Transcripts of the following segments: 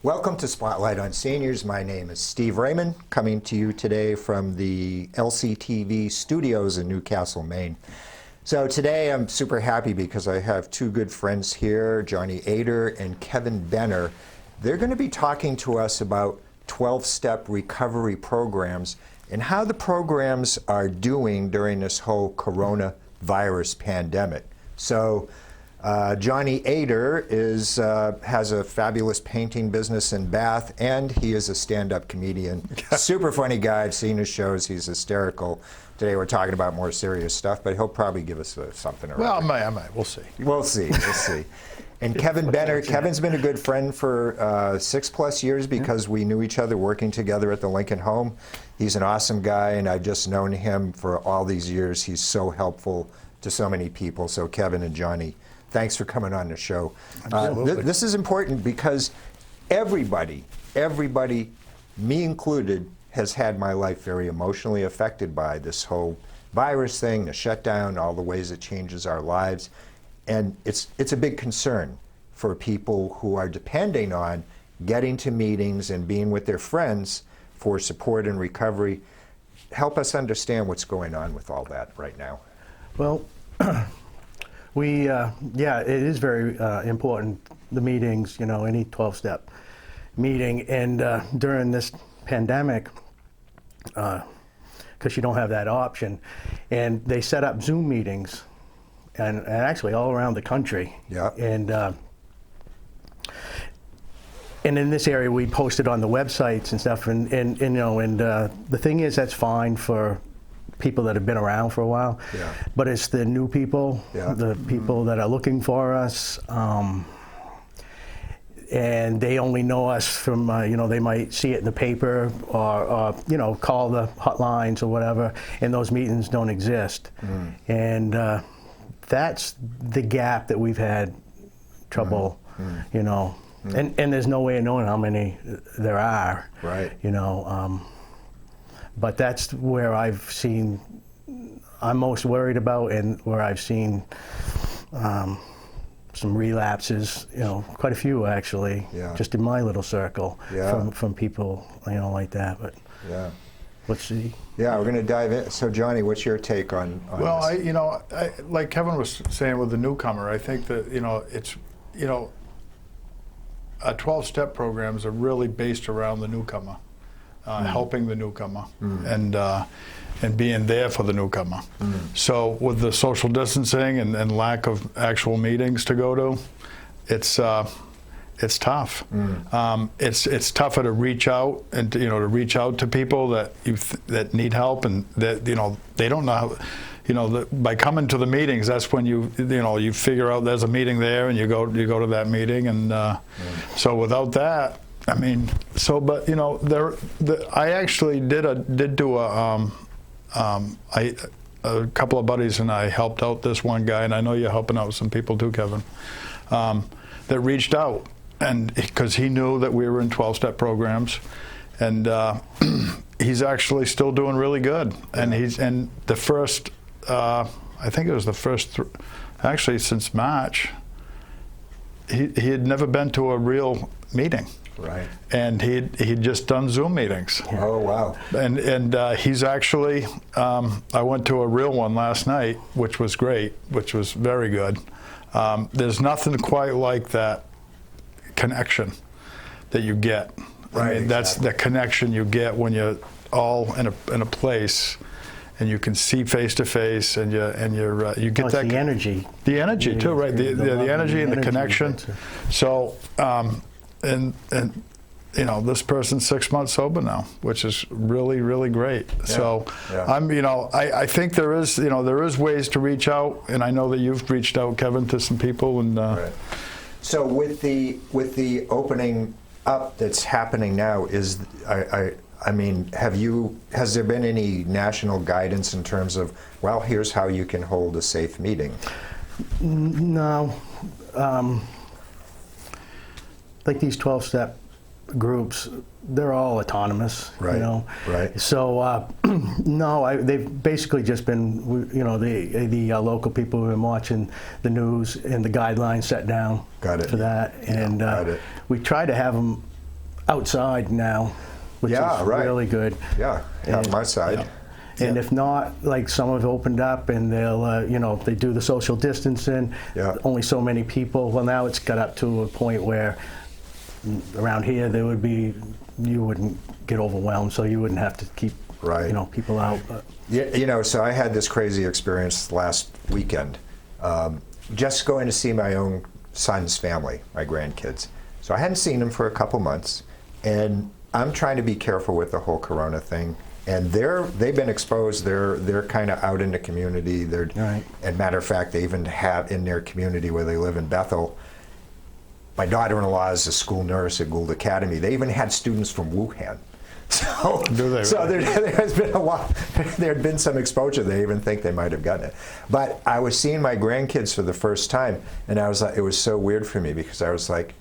Welcome to Spotlight on Seniors. My name is Steve Raymond, coming to you today from the LCTV studios in Newcastle, Maine. So today I'm super happy because I have two good friends here, Johnny Ader and Kevin Benner. They're going to be talking to us about 12-step recovery programs and how the programs are doing during this whole coronavirus pandemic. So Johnny Ader has a fabulous painting business in Bath, and he is a stand-up comedian. Super funny guy. I've seen his shows. He's hysterical. Today we're talking about more serious stuff, but he'll probably give us something or other. Well, I might. We'll see. We'll see. And Kevin Benner. Kevin's been a good friend for 6+ years because we knew each other working together at the Lincoln Home. He's an awesome guy, and I've just known him for all these years. He's so helpful to so many people. So Kevin and Johnny, thanks for coming on the show. This is important because everybody, me included, has had my life very emotionally affected by this whole virus thing, the shutdown, all the ways it changes our lives. And it's a big concern for people who are depending on getting to meetings and being with their friends for support and recovery. Help us understand what's going on with all that right now. Well, it is very important, the meetings, any 12-step meeting. And during this pandemic, because you don't have that option, and they set up Zoom meetings, and actually all around the country. Yeah. And in this area, we posted on the websites and stuff, and the thing is, that's fine for people that have been around for a while, but it's the new people, the people that are looking for us, and they only know us from, they might see it in the paper or call the hotlines or whatever, and those meetings don't exist. And that's the gap that we've had trouble, and there's no way of knowing how many there are, right? But that's where I'm most worried about, and where I've seen some relapses, quite a few actually, just in my little circle, from people, like that. But let's see. Yeah, we're going to dive in. So, Johnny, what's your take on well, this? I like Kevin was saying with the newcomer, I think that it's 12-step programs are really based around the newcomer. Helping the newcomer and being there for the newcomer. So with the social distancing and lack of actual meetings to go to, it's tough. It's tougher to reach out and to reach out to people that need help, and that they don't know how, by coming to the meetings, that's when you figure out there's a meeting there, and you go to that meeting, and so without that, I actually did do a couple of buddies and I helped out this one guy, and I know you're helping out some people too, Kevin, that reached out, and because he knew that we were in 12-step programs, and he's actually still doing really good, and the first, I think it was the first, actually since March, he had never been to a real meeting. Right. And he'd just done Zoom meetings. Oh, wow. And he's actually, I went to a real one last night, which was great, which was very good. There's nothing quite like that connection that you get. Right, I mean, that's the connection you get when you're all in a place, and you can see face to face, and you get that the energy. The energy too, right? The energy and the connection. So. And this person's 6 months sober now, which is really, really great. So I think there is ways to reach out, and I know that you've reached out, Kevin, to some people, and right. So with the opening up that's happening now, has there been any national guidance in terms of, well, here's how you can hold a safe meeting? No. Like these 12-step groups, they're all autonomous, right. Right. So they've basically just been, the local people who have been watching the news and the guidelines set down for that, and we try to have them outside now, which Yeah, is right. really good. Yeah, on my side. And if not, like some have opened up and they'll, you know, they do the social distancing, Yeah. only so many people. Well, now it's got up to a point where around here there would be, you wouldn't get overwhelmed, so you wouldn't have to keep, Right. you know, people out. But Yeah, you know, so I had this crazy experience last weekend, just going to see my own son's family, my grandkids. So I hadn't seen them for a couple months, and I'm trying to be careful with the whole Corona thing. And they've been exposed. They're kind of out in the community. Right. And matter of fact, they even have in their community where they live in Bethel. My daughter-in-law is a school nurse at Gould Academy. They even had students from Wuhan. So, Do they so really? there has been a lot. There had been some exposure. They even think they might have gotten it. But I was seeing my grandkids for the first time, and I was like, it was so weird for me because I was like,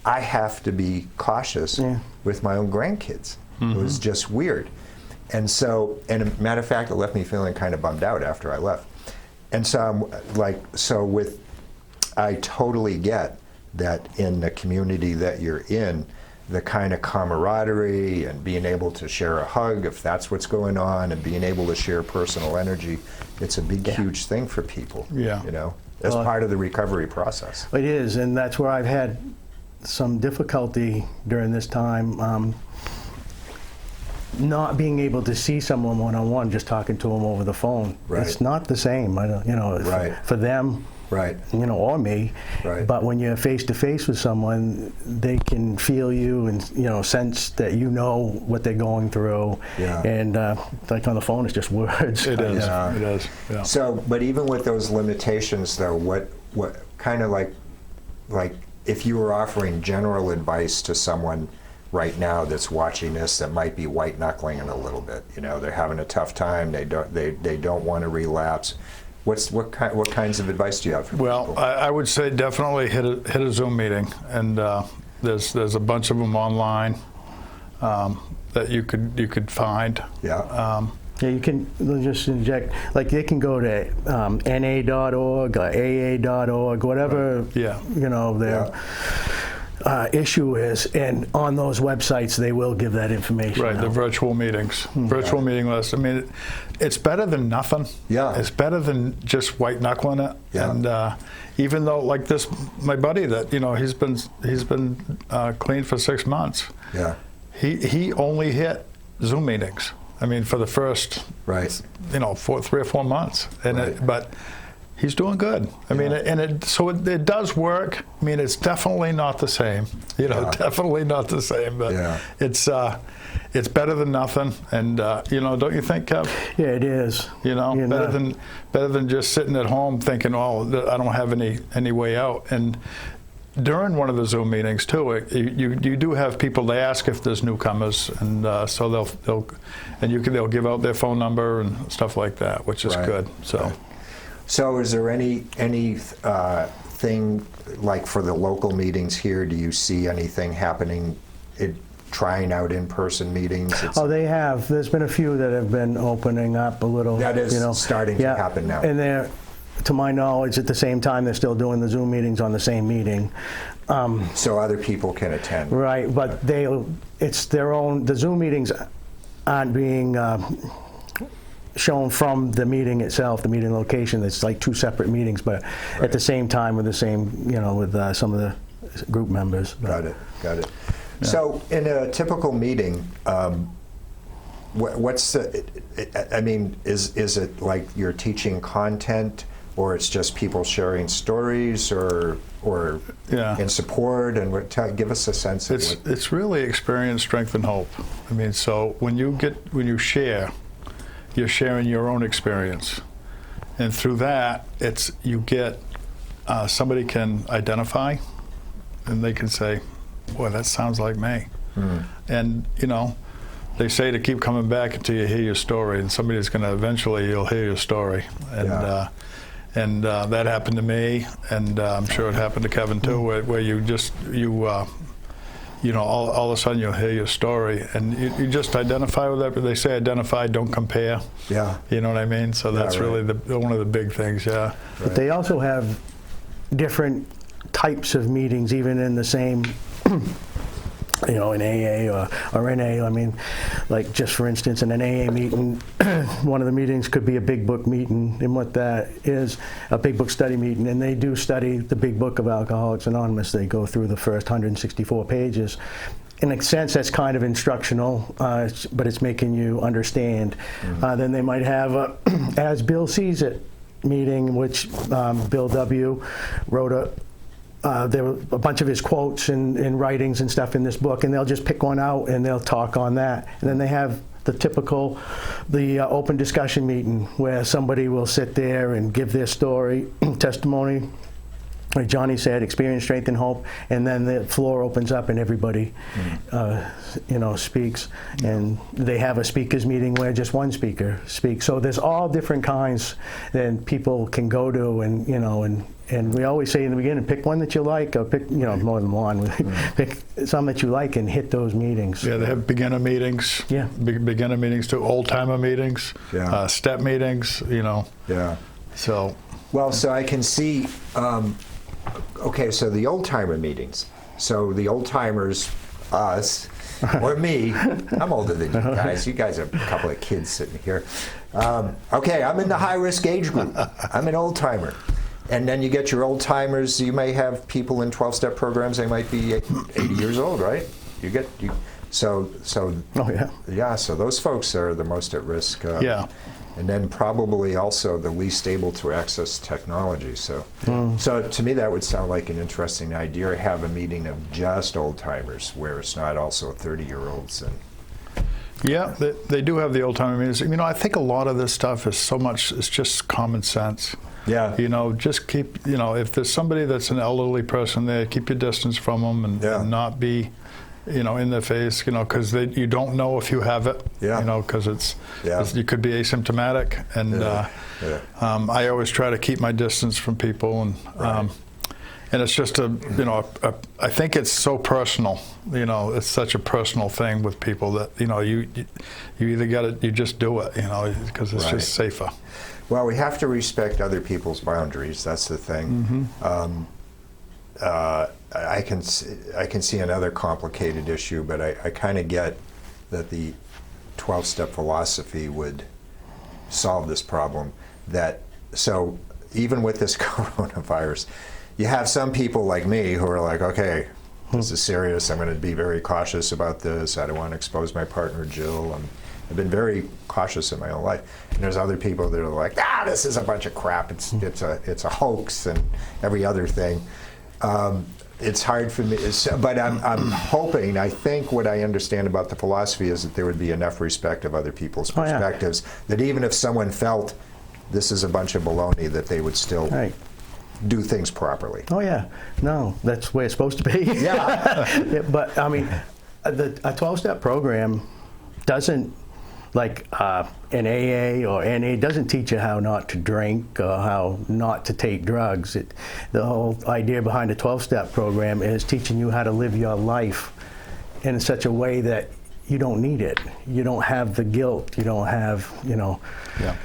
I have to be cautious with my own grandkids. It was just weird. And so, and a matter of fact, it left me feeling kind of bummed out after I left. And so I'm like, I totally get that in the community that you're in, the kind of camaraderie and being able to share a hug if that's what's going on, and being able to share personal energy, it's a big, huge thing for people. Yeah. You know, as part of the recovery process. it is, and that's where I've had some difficulty during this time. Not being able to see someone one-on-one, just talking to them over the phone. Right. It's not the same. I don't, you know, Right. for them, Right. you know, or me. Right. But when you're face to face with someone, they can feel you and, you know, sense that you know what they're going through. Yeah. And like on the phone, it's just words. It is. Yeah. It is. Yeah. So, but even with those limitations, though, what kind of like if you were offering general advice to someone right now that's watching this that might be white knuckling it a little bit, you know, they're having a tough time, they don't want to relapse. What kinds of advice do you have for Well, people? I would say definitely hit a Zoom meeting, and there's a bunch of them online that you could find. Yeah. Yeah, you can just inject, like they can go to na.org or aa.org, whatever, Yeah. you know, their issue is, and on those websites they will give that information Right, the out. virtual meetings, virtual meeting list. I mean, it's better than nothing. Yeah. It's better than just white knuckling it. Yeah. And even though, like this, my buddy that, you know, he's been clean for 6 months. Yeah. He only hit Zoom meetings. I mean, for the first, Right. you know, 3 or 4 months, and Right. but he's doing good. I mean, and it does work. I mean, it's definitely not the same. You know, Yeah. definitely not the same. But Yeah. it's better than nothing. And you know, don't you think, Kev? Yeah, it is. You know, better than just sitting at home thinking, oh, I don't have any way out. And during one of the Zoom meetings too, you do have people. They ask if there's newcomers, and so they'll give out their phone number and stuff like that, which is Right. good. So. Right. So is there any thing like for the local meetings here? Do you see anything happening? Trying out in-person meetings? Oh, they have. There's been a few that have been opening up a little. That is you know. starting to happen now. And they're, to my knowledge, at the same time, they're still doing the Zoom meetings on the same meeting. So other people can attend. Right, but it's their own. The Zoom meetings aren't being shown from the meeting itself, the meeting location. It's like 2 separate meetings, but at the same time with the same, you know, with some of the group members. Got it. Yeah. So in a typical meeting, what's the? I mean, is it like you're teaching content, or it's just people sharing stories, or Yeah. in support? And give us a sense of It's really experience, strength, and hope. I mean, so when you share, you're sharing your own experience, and through that, you get somebody can identify, and they can say, "Boy, that sounds like me." And you know, they say to keep coming back until you hear your story, and somebody's going to eventually you'll hear your story, and. Yeah. That happened to me, and I'm sure it happened to Kevin too, where you know, all of a sudden you'll hear your story, and you just identify with that. But they say identify, don't compare. Yeah. You know what I mean? So that's right. really one of the big things. Yeah. But they also have different types of meetings, even in the same you know, an AA or NA. I mean, like just for instance, in an AA meeting, one of the meetings could be a big book meeting, and what that is, a big book study meeting, and they do study the big book of Alcoholics Anonymous. They go through the first 164 pages. In a sense, that's kind of instructional, but it's making you understand. Then they might have a As Bill Sees It meeting, which Bill W. wrote there were a bunch of his quotes and writings and stuff in this book, and they'll just pick one out and they'll talk on that. And then they have the typical, open discussion meeting where somebody will sit there and give their story, testimony, like Johnny said, experience, strength, and hope, and then the floor opens up and everybody, you know, speaks. And they have a speakers meeting where just one speaker speaks. So there's all different kinds that people can go to, and you know, and we always say in the beginning, pick one that you like, or pick, you know, more than one. Pick some that you like and hit those meetings. Yeah, they have beginner meetings. Yeah. Beginner meetings to old-timer meetings. Yeah. Step meetings, you know. Yeah. So. Well, so I can see, okay, so the old-timer meetings. So the old-timers, us, or me, I'm older than you guys. You guys are a couple of kids sitting here. Okay, I'm in the high-risk age group. I'm an old-timer. And then you get your old-timers. You may have people in 12-step programs. They might be 80 years old, right? So Oh, yeah. yeah, so those folks are the most at risk. Yeah. And then probably also the least able to access technology. So, so to me, that would sound like an interesting idea. Have a meeting of just old timers, where it's not also 30-year-olds. And Yeah, they do have the old-timer meetings. You know, I think a lot of this stuff is so much, it's just common sense. yeah, You know, just keep, you know, if there's somebody that's an elderly person there, keep your distance from them and, Yeah. and not be, you know, in their face, you know, because you don't know if you have it, Yeah. you know, because Yeah. you could be asymptomatic. And Yeah. I always try to keep my distance from people. And Right. and it's just you know, I think it's so personal, you know, it's such a personal thing with people that, you know, you either got it, you just do it, you know, because it's Right. just safer. Well, we have to respect other people's boundaries. That's the thing. I can see another complicated issue, but I kind of get that the 12-step philosophy would solve this problem. So even with this coronavirus, you have some people like me who are like, okay, this is serious. I'm going to be very cautious about this. I don't want to expose my partner, Jill. I've been very cautious in my own life. And there's other people that are like, this is a bunch of crap. It's a hoax and every other thing. It's hard for me, but I'm hoping, I think what I understand about the philosophy is that there would be enough respect of other people's perspectives, that even if someone felt this is a bunch of baloney, that they would still Right. do things properly. Oh, yeah. No, that's the way it's supposed to be. Yeah. Yeah, but, I mean, a 12-step program doesn't, like an AA or NA, doesn't teach you how not to drink or how not to take drugs. The whole idea behind a 12-step program is teaching you how to live your life in such a way that you don't need it. You don't have the guilt. You don't have, you know,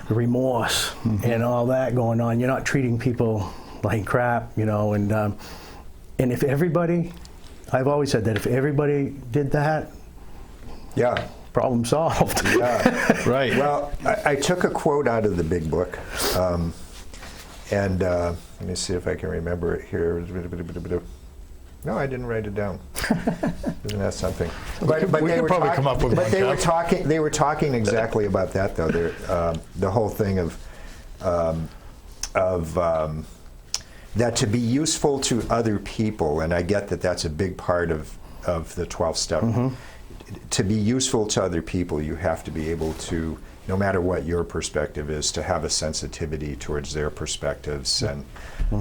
remorse and all that going on. You're not treating people like crap, you know. And if everybody, I've always said that if everybody did that, Yeah. problem solved. Yeah. Right. Well, I took a quote out of the big book, and let me see if I can remember it here. No, I didn't write it down. Isn't that something? We could probably come up with But one, they were Kev. talking. They were talking exactly about that, though. The whole thing of that to be useful to other people, and I get that that's a big part of the 12-step. To be useful to other people, you have to be able to, no matter what your perspective is, to have a sensitivity towards their perspectives. And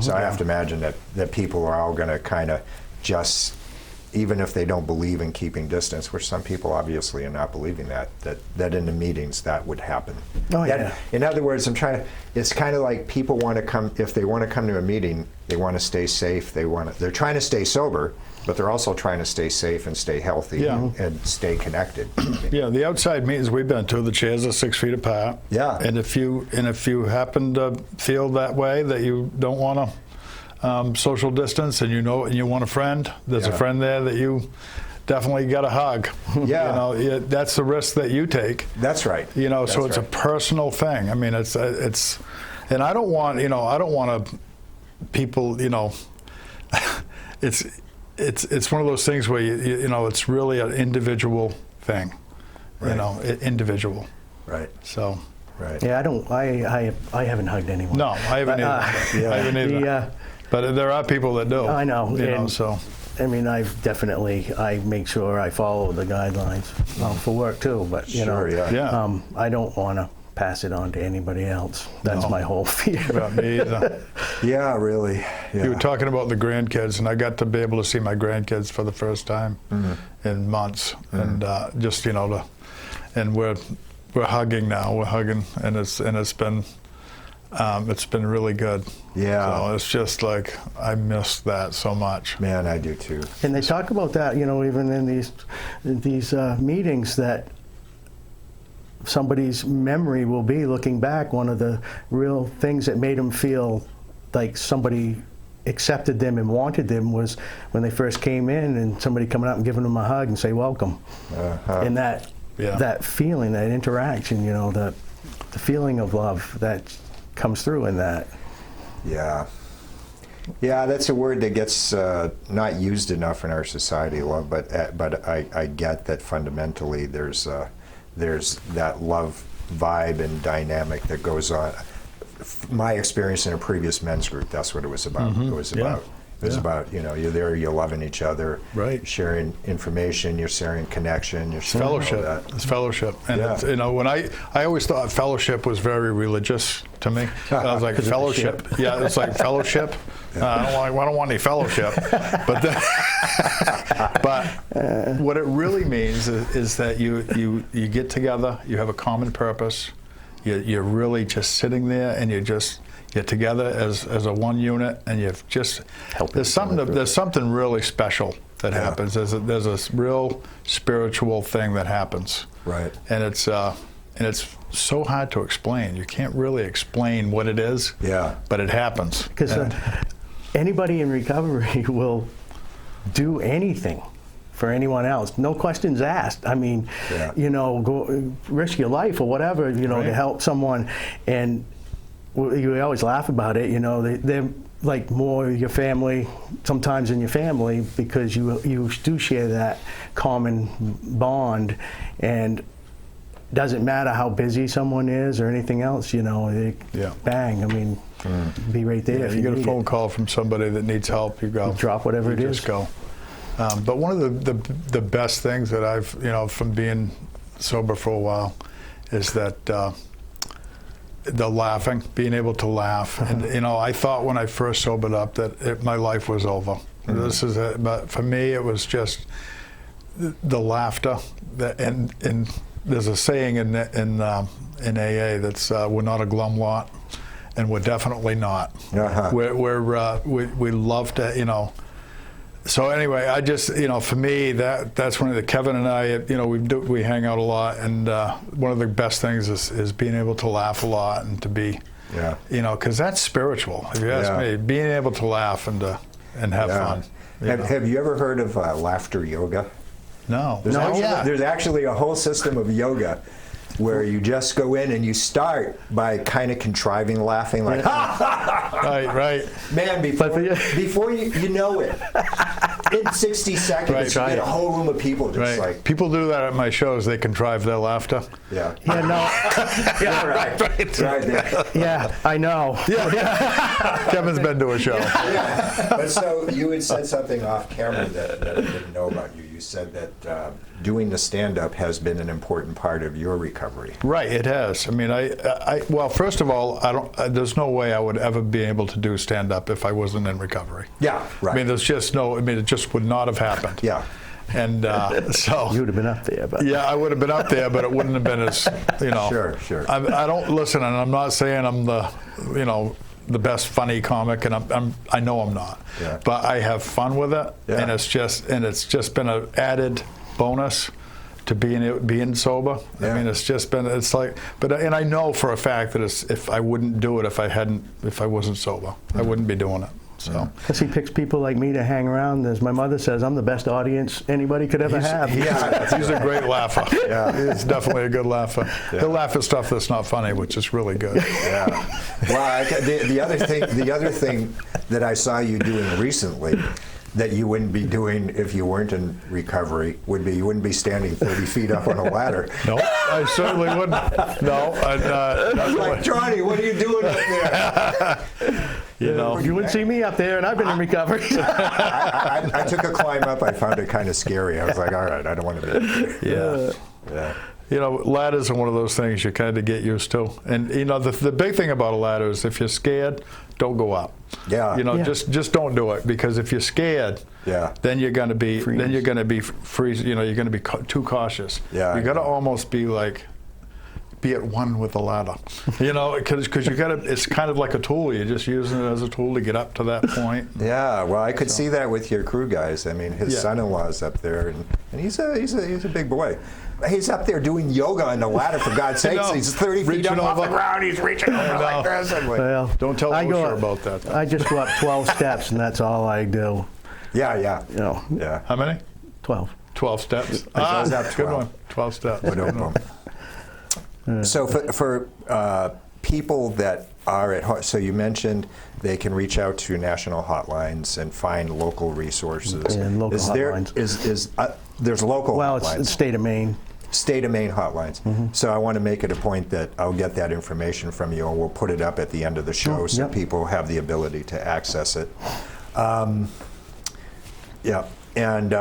so I have to imagine that people are all going to kind of just, even if they don't believe in keeping distance, which some people obviously are not believing that in the meetings that would happen. Oh, yeah. In other words, it's kind of like people want to come, if they want to come to a meeting, they want to stay safe, they're trying to stay sober, but they're also trying to stay safe and stay healthy and stay connected. Yeah, the outside meetings we've been to, the chairs are 6 feet apart. Yeah. And if you happen to feel that way, that you don't want to social distance, and you want a friend, there's a Yeah. friend there that you definitely get a hug. Yeah. You know, that's the risk that you take. That's right. You know, so That's it's right. a personal thing. I mean, it's, and I don't want, you know, I don't want to, people, you know, it's one of those things where you know, it's really an individual thing. Right. You know, individual. Right. So. Right. Yeah, I haven't hugged anyone. No, I haven't either. I haven't either. But there are people that do. I know. You know, and, so. I mean, I make sure I follow the guidelines for work too. But you know, Sure, yeah. Yeah. I don't want to pass it on to anybody else. That's No. my whole fear. About me either. Yeah, really. Yeah. You were talking about the grandkids, and I got to be able to see my grandkids for the first time in months, and just, you know, and we're hugging now. We're hugging, and it's been really good. Yeah. So it's just like I miss that so much. Man, I do too. And they talk about that, you know, even in these meetings, that somebody's memory will be, looking back, one of the real things that made them feel like somebody accepted them and wanted them was when they first came in and somebody coming up and giving them a hug and say welcome. And that feeling, that interaction, you know, the feeling of love that comes through in that. Yeah. Yeah, that's a word that gets not used enough in our society, but I get that fundamentally there's that love vibe and dynamic that goes on. My experience in a previous men's group, that's what it was about. It was about. It was about, you know, you're there, you're loving each other, Right. sharing information, you're sharing connection, you're sharing all Fellowship. that. It's fellowship. And Yeah. it's, you know, when I always thought fellowship was very religious to me. I was like, 'Cause of the fellowship. Yeah, it's like fellowship. I don't want any fellowship. But but what it really means is that you get together, you have a common purpose. You're really just sitting there, and you're together as a one unit, and you've just Helping there's something really special that Yeah. happens. There's a real spiritual thing that happens. Right. And it's so hard to explain. You can't really explain what it is. Yeah. But it happens. Because And- anybody in recovery will do anything for anyone else, no questions asked. I mean, Yeah. you know, go risk your life or whatever, you know, to Right. help someone. And you always laugh about it, you know, they're like more your family sometimes than your family, because you do share that common bond. And doesn't matter how busy someone is or anything else, you know, Yeah. bang, I mean, be right there. If if you get a need phone it. call from somebody that needs help, you go. Drop whatever you it just is. go. But one of the best things that I've, you know, from being sober for a while, is that the laughing, being able to laugh. And you know, I thought when I first sobered up that my life was over. This is it. But for me, it was just the laughter. And there's a saying in AA that's we're not a glum lot, and we're definitely not. Uh-huh. We love to, you know. So anyway, I just, you know, for me, that's one of the, Kevin and I, you know, we hang out a lot, and one of the best things is being able to laugh a lot and to be, Yeah. you know, because that's spiritual. If you ask me, being able to laugh and have fun. you know. Have you ever heard of laughter yoga? No. There's actually a whole system of yoga where you just go in and you start by kind of contriving laughing, like, Right. man, before you know it, in 60 seconds, Right. you get a whole room of people just Right. like, People do that at my shows. They contrive their laughter. yeah. Yeah, no, Yeah, right. Right there. yeah, I know. Kevin's been to a show. Yeah. But so you had said something off camera that I didn't know about you. You said that doing the stand-up has been an important part of your recovery. Right, it has. I mean, well, first of all, there's no way I would ever be able to do stand-up if I wasn't in recovery. Yeah, right. I mean, it just would not have happened. Yeah. And so. You would have been up there, but Yeah, I would have been up there, but it wouldn't have been as, you know. Sure. I don't listen, and I'm not saying I'm the, you know, the best funny comic, and I know I'm not. Yeah. But I have fun with it, Yeah. and it's just been an added bonus to being sober. Yeah. I mean, and I know for a fact that if I wouldn't do it if I wasn't sober, I wouldn't be doing it. So. Because he picks people like me to hang around. As my mother says, I'm the best audience anybody could ever have. He's a great laugher. Yeah. He's definitely a good laugher. Yeah. He'll laugh at stuff that's not funny, which is really good. Yeah. Well, the other thing that I saw you doing recently that you wouldn't be doing if you weren't in recovery would be you wouldn't be standing 30 feet up on a ladder. No, I certainly wouldn't. No, Like, Johnny, what are you doing up there? you know. You wouldn't see me up there, and I've been in recovery. I took a climb up. I found it kind of scary. I was like, all right, I don't want to be up there. Yeah. Yeah. You know, ladders are one of those things you kind of get used to. And, you know, the big thing about a ladder is if you're scared, don't go up. Yeah. You know, Yeah. just don't do it, because if you're scared, Yeah. then you're going to be freeze. You know, you're going to be too cautious. Yeah, You got to I know. almost be at one with the ladder. You know, because you got to. It's kind of like a tool. You're just using it as a tool to get up to that point. Yeah, well, I could see that with your crew guys. I mean, his Yeah. son-in-law's up there, and he's a big boy. He's up there doing yoga on the ladder, for God's I sakes. know. He's 30 feet Reaching up off the over. ground. He's reaching over I like know. this. I'm like, Well, Don't tell I go OSHA up- about that, though. I just go up 12 steps, and that's all I do. yeah. You know, Yeah. How many? 12. 12 steps. I was up Good 12. one. 12 steps. But no bump. So for people that are at home, so you mentioned they can reach out to national hotlines and find local resources. And local hotlines. There's local Well, hotlines. it's state of Maine. State of Maine hotlines. So I want to make it a point that I'll get that information from you, and we'll put it up at the end of the show so yep. people have the ability to access it. Yeah, and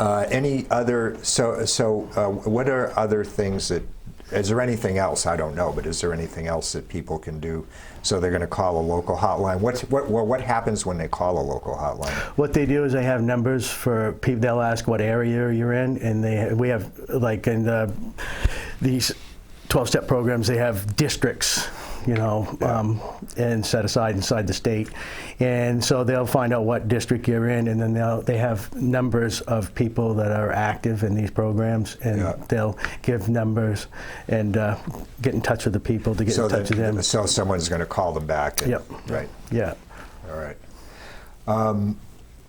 any other? What are other things that? Is there anything else? I don't know, but is there anything else that people can do? So they're going to call a local hotline. What happens when they call a local hotline? What they do is they have numbers for people. They'll ask what area you're in, and we have, like in these 12-step programs, they have districts, you know, and set aside inside the state. And so they'll find out what district you're in, and then they have numbers of people that are active in these programs, and they'll give numbers and get in touch with the people to get in touch with them. So someone's going to call them back. And, Yep. Right. Yeah. All right.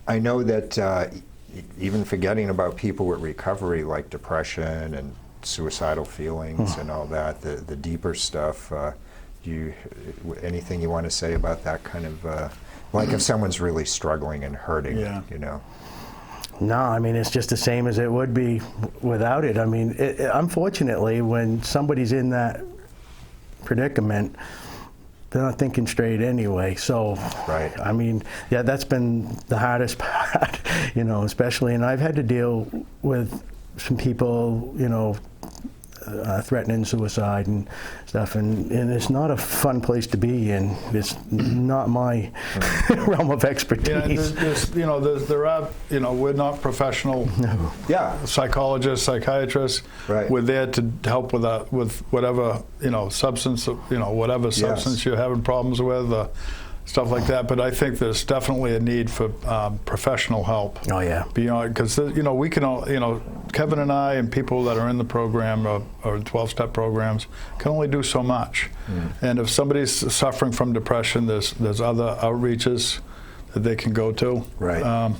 I know that even forgetting about people with recovery, like depression and suicidal feelings and all that, the deeper stuff, anything you want to say about that kind of, like if someone's really struggling and hurting, you know? No, I mean, it's just the same as it would be without it. I mean, unfortunately, when somebody's in that predicament, they're not thinking straight anyway. So, Right. I mean, yeah, that's been the hardest part, you know, especially, and I've had to deal with some people, you know, threatening suicide and stuff, and it's not a fun place to be in. It's not my realm of expertise. There are, we're not professional psychologists, psychiatrists. Right. We're there to help with whatever, substance, whatever substance you're having problems with, stuff like that. But I think there's definitely a need for professional help. Oh, yeah. Beyond, because we can all, Kevin and I and people that are in the program or 12-step programs can only do so much. And if somebody's suffering from depression, there's other outreaches that they can go to. Right.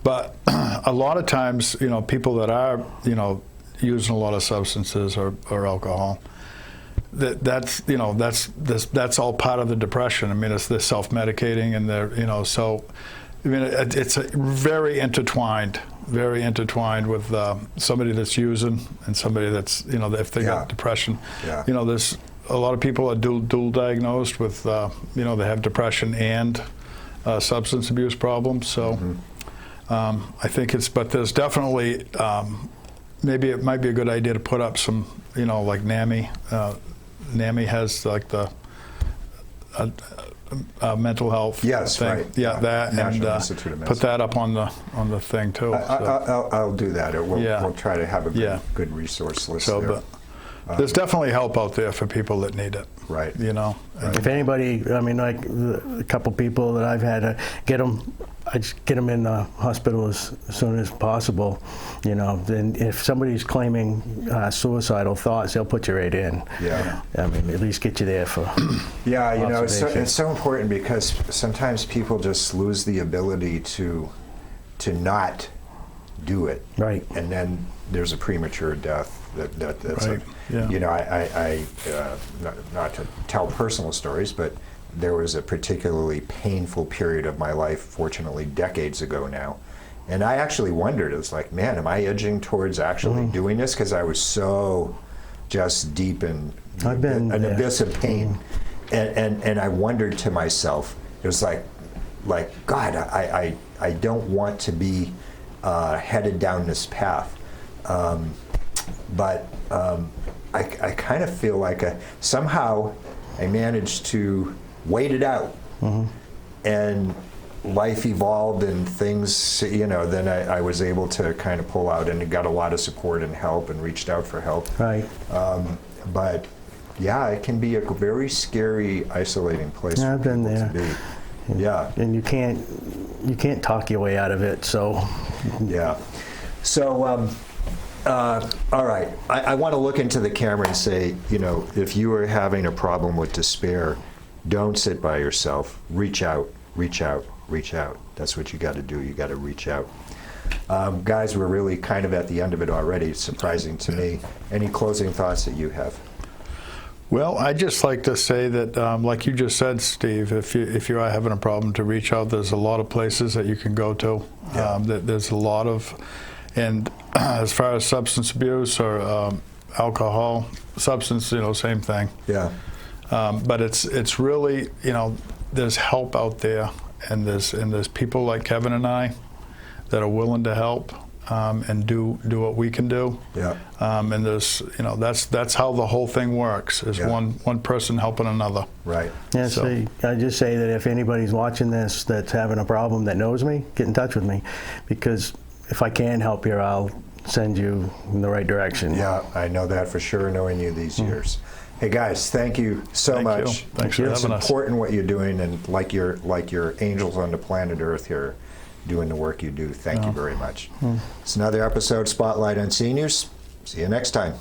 But a lot of times, people that are, using a lot of substances or alcohol, that's all part of the depression. I mean, they're self-medicating and they're, so, I mean, it's very intertwined with somebody that's using and somebody that's, if they got depression. Yeah. There's a lot of people are dual diagnosed with, they have depression and substance abuse problems. So I think but there's definitely, maybe it might be a good idea to put up some, like NAMI. NAMI has like the mental health thing. Right. Yeah, that, National and Institute of put Medicine. that up on the thing too. I'll do that. We'll try to have a good resource list there. But there's definitely help out there for people that need it. Right. If anybody, I mean, like a couple people that I've had to get them I just get them in the hospital as soon as possible. You know, then if somebody's claiming suicidal thoughts, they'll put you right in. Yeah. I mean, at least get you there for. Yeah, you know, observation. it's so important because sometimes people just lose the ability to not do it. Right. And then there's a premature death. That's Right, yeah. You know, not to tell personal stories, but there was a particularly painful period of my life, fortunately decades ago now. And I actually wondered, it was like, man, am I edging towards actually doing this? Because I was so just deep in I've been an there. abyss of pain. And I wondered to myself, it was like God, I don't want to be headed down this path. But I kind of feel like somehow I managed to wait it out. And life evolved and things, you know, then I was able to kind of pull out and got a lot of support and help and reached out for help. Right. But yeah, it can be a very scary, isolating place Yeah, for I've been people there. to be. Yeah. And you can't talk your way out of it. So. Yeah. So, all right. I want to look into the camera and say, you know, if you are having a problem with despair, don't sit by yourself. Reach out, reach out, reach out. That's what you got to do. You got to reach out. Guys, we're really kind of at the end of it already. It's surprising to me. Any closing thoughts that you have? Well, I'd just like to say that, like you just said, Steve, if you are having a problem, to reach out. There's a lot of places that you can go to. Yeah. There's a lot of, and as far as substance abuse or alcohol, substance, you know, same thing. Yeah. But it's really, you know, there's help out there, and there's people like Kevin and I that are willing to help. And do what we can do. Yeah. And there's, you know, that's how the whole thing works, is Yeah. one person helping another. Right. Yeah, So- I just say that if anybody's watching this that's having a problem that knows me, get in touch with me, because if I can help you, I'll send you in the right direction. Yeah, I know that for sure, knowing you these years. Hey guys, thank you so Thank you. much. Thanks for It's having us. important what you're doing, and like your angels on the planet Earth here, doing the work you do. Thank you very much. It's another episode Spotlight on Seniors. See you next time.